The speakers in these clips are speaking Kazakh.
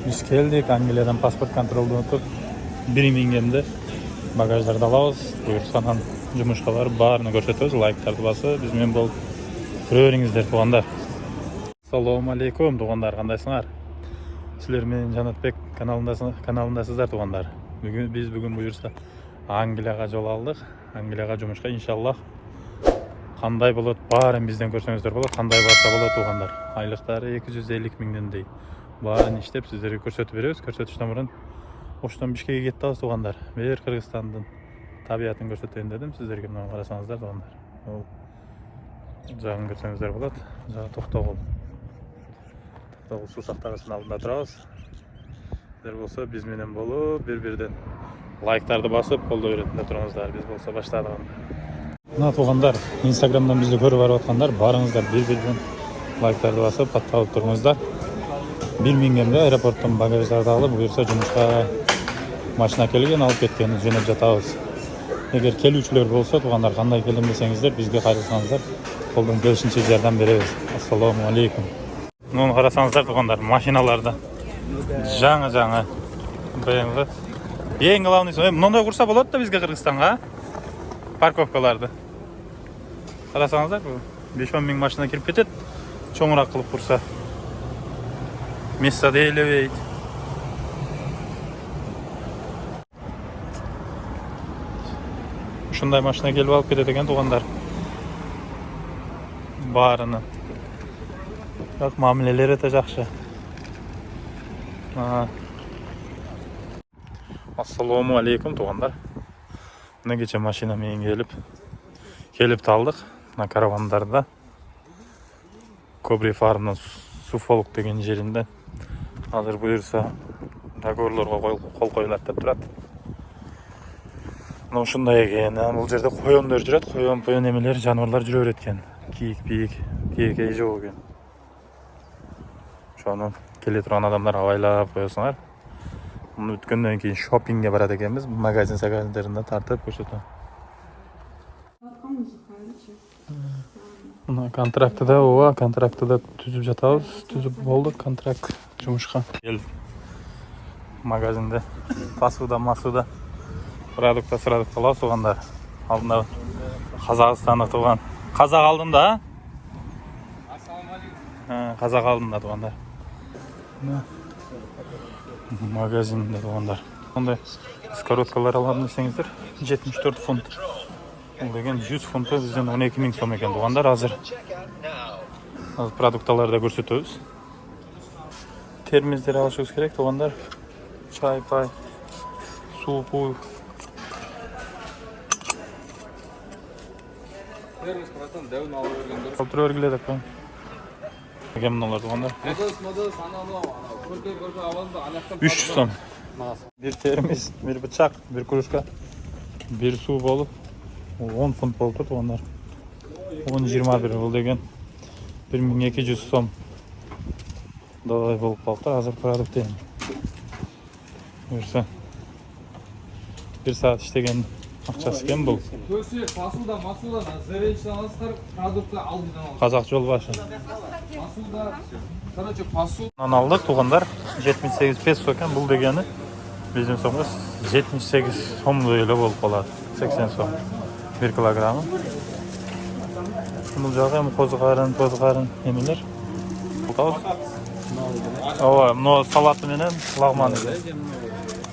Biz keldik, Angliyadan pasport kontroldan o'tib, Birminghamda bagajlarni olamiz. Buyursadan jumuşqa barib, barini ko'rsatamiz. Like bosib, biz men bo'lib ko'ringizlar tug'anlar. Assalomu alaykum tug'anlar, qandaysizlar? Sizlar men Janatbek kanalindasizlar tug'anlar. Bugun buyursa Angliyaga yo'l oldik. Angliyaga jumuşqa inshaalloh. Qanday bo'ladi, barini bizdan ko'rsangizlar bo'ladi. Qanday bo'lsa bo'ladi tug'anlar. Ayliqlari 250 mingdan dey. Barini ishlab sizlarga ko'rsatib beramiz. Ko'rsatishdan burun O'shdan Bishkekka ketdik tug'anlar. Ber Qirg'izistondan tabiatini ko'rsatayin dedim. Sizlarga buni qarasangizlar tug'anlar. Жағын көрсеңіздер болады. Жағы Тоқтоғұл су сақтағысының алдында тұрабыз. Сіздер болса бізменен болып, бір-бірден лайктарды басып, қолдау беретінде тұрыңыздар. Біз болса баштадық. Мына туғандар, Инстаграмдан бізді көріп барып жатқандар, барыңыздар, бір-бірден лайктарды басып, подписалып тұрыңыздар. Бирмингемде аэропорттан багаждарды алып, бұйырса жұмысқа машина келген, алып кеткен, жөнеп жатабыз. Егер келушілер болса, туғандар қандай келем десеңіздер, бізге қайрылсаңыздар, қолдан келішінше жардам береміз. Ассаламу алейкум. Мұны қарасаңыздар, туғандар, машиналарда жаңа BMW. Ең главныйсы, мұндай құрса болады да бізге Қырғызстанға, парковкаларды. Қарасаңыздар, 5-10 мың машина кіріп кетеді, чоңырақ қылып құрса. Место дейлебейді. Шындай машина келіп алып кетеді екен туғандар. Барыны. Жоқ, мамилелері де жақсы. Ассаламу алейкум туғандар. Мына кеше машинамен келіп талдық. Мына каравандарда Кобри фармның Суфолк деген жерінде. Азыр бұйырса договорларға қол қойылады деп тұрады. Мына ушундай екен. Бұл жерде қойондар жүреді, қойон емелер, жануарлар жүріп өткен. Киік жоқ екен. Шоны келе тұрған адамдар авайлап қойысыңар. Мұны өткеннен кейін шоппингге барады екенбіз. Магазин сәгәлдерінде тартып көрсетті. Контрактыда түзіп жатабыз. Түзіп болды контракт жұмышқа. Магазинде масуда продукта алабыз туғандар. Алдында Қазақстанда туған. Қазақ алдында? Қазақ алдында туғандар. Магазинде туғандар. Ондай скороткалар аламын десеңіздер, 74 фунт. Ол деген 100 фунты бізден 12 мың сом екен туғандар. Азыр продукталарды көрсетеміз. Термиздер алышыңыз керек туғандар. Чай, пай, су, пу.Алтыры өргіледік қой. Екен мұналар туғандар. 300 сом. Bir termiz, bir bıçak, bir krужка, bir su болып 10 фунт болып тұр туғандар. 10-21 ол деген 1200 сом. Давай болып қалыптыр, азыр продукт дейін. Көрсе, 1 саат іштеген ақшасы кен бұл. Қазақ жол башы. Нан алдық туғандар, 78 песо екен бұл дегені. Bizim somuz 78 somlu öyle болып қалады. 80 сом. 1 килограммы. Бұл жағы қозғарын емелер. Мұны салаты менен лағман еді.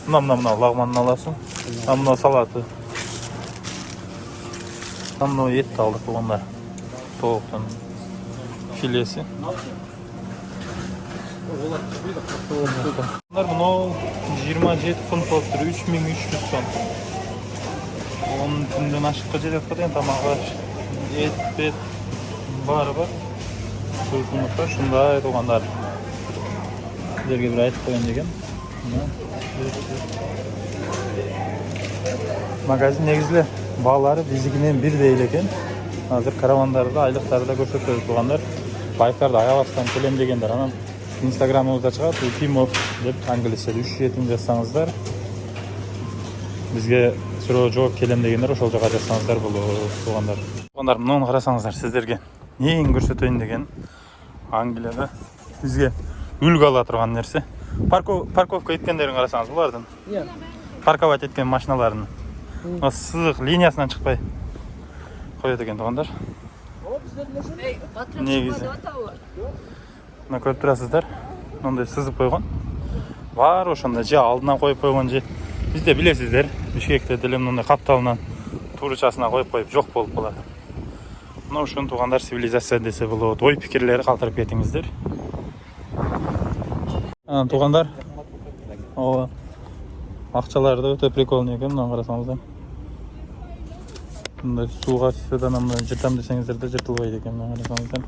Мұна лағманын аласың. Мұна салаты. Мұны етті алдық бұғында. Толықтың филесі. Бұны 27 фунт болып тұр, 3300 сом. Оның түнден ашыққа жерек қаден тамаға ет бары бар. Сұйқымықта шындай туғандар. Сіздерге бір айтып қойын деген. Магазин негізілі бағалары біздігінен бір дейл екен. Азыр каравандарды, айлықтарды көрсетіп туғандар. Байықтарды аяластан келем дегендер. Анан Инстаграмымызда шығады, Укимов деп англисше 3-7 жазсаңыздар. Бізге сұрау жауап келем дегендер, ошол жаққа жазсаңыздар бұл туғандар. Туғандар, мұны қарасаңыздар, сіздерге нең көрсетейін деген Англияда бізге үлгі ала тұрған нәрсе. Parkovka etkendерин карасаңыз булардын. Иә. Парковать etкен машиналарын. Сызык линиясынан чыкпай коёт экен туугандар. Негизи. Мына көрүп турасыздар. Мындай сызып койгон. Бар ошондой же алдынан коюп койгон же бизде билесиздер, Бишкекте деле мындай капталынан тууручасына коюп жок болуп калат. Мына ушун туугандар цивилизация десе болот. Ой пикирлери калтырып кетиңиздер. Туугандар. Ооба. Акчалары да өтө прикольный экен, мына карасаңыздар. Мындай сууга түсөдөн мына жыртам десеңиздер да жыртылбайт экен, мына карасаңыздар.